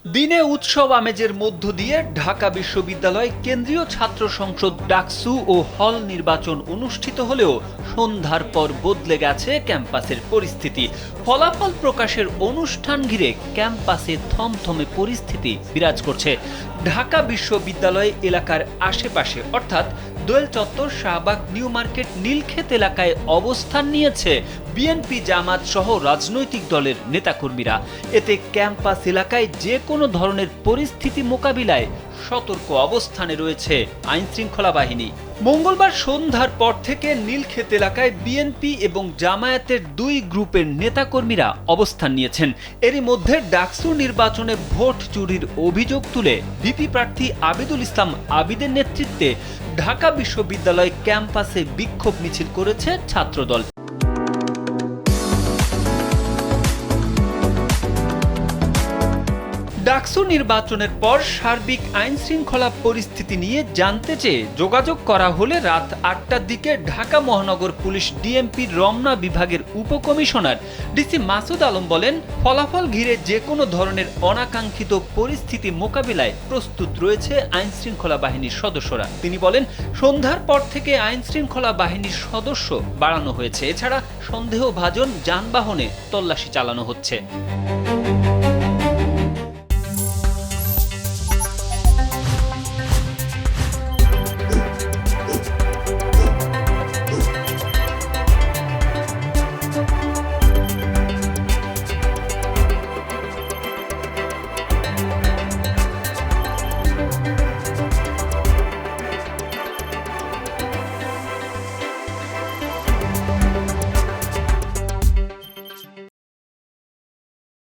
দিনে উৎসব আমেজের মধ্য দিয়ে ঢাকা বিশ্ববিদ্যালয় কেন্দ্রীয় ছাত্র সংসদ ডাকসু ও হল নির্বাচন অনুষ্ঠিত হলেও সন্ধ্যার পর বদলে গেছে ক্যাম্পাসের পরিস্থিতি। ফলাফল প্রকাশের অনুষ্ঠান ঘিরে ক্যাম্পাসে থমথমে পরিস্থিতি বিরাজ করছে। ঢাকা বিশ্ববিদ্যালয় এলাকার আশেপাশে অর্থাৎ দোয়েল চত্বর, শাহবাগ, নিউ মার্কেট, নীলক্ষেত এলাকায় অবস্থান নিয়েছে বিএনপি, জামাত সহ রাজনৈতিক দলের নেতাকর্মীরা। এতে ক্যাম্পাস এলাকায় যে কোনো ধরনের পরিস্থিতি মোকাবিলায় সতর্ক অবস্থানে রয়েছে আইনশৃঙ্খলা বাহিনী। মঙ্গলবার সন্ধ্যার পর থেকে নীলক্ষেত এলাকায় বিএনপি এবং জামায়াতের দুই গ্রুপের নেতাকর্মীরা অবস্থান নিয়েছেন। এরই মধ্যে ডাকসু নির্বাচনে ভোট চুরির অভিযোগ তুলে ভিপি প্রার্থী আবিদুল ইসলাম আবিদের নেতৃত্বে ঢাকা বিশ্ববিদ্যালয় ক্যাম্পাসে বিক্ষোভ মিছিল করেছে ছাত্রদল। ডাকসু নির্বাচনের পর সার্বিক আইন শৃঙ্খলা পরিস্থিতি নিয়ে জানতে চেয়ে যোগাযোগ করা হলে রাত ৮টার দিকে ঢাকা মহানগর পুলিশ ডিএমপির রমনা বিভাগের উপকমিশনার ডিসি মাসুদ আলম বলেন, ফলাফল ঘিরে যে কোনো ধরনের অনাকাঙ্ক্ষিত পরিস্থিতি মোকাবিলায় প্রস্তুত রয়েছে আইন শৃঙ্খলা বাহিনীর সদস্যরা। তিনি বলেন, সন্ধ্যার পর থেকে আইন শৃঙ্খলা বাহিনীর সদস্য বাড়ানো হয়েছে। এছাড়া সন্দেহভাজন যানবাহনে তল্লাশি চালানো হচ্ছে।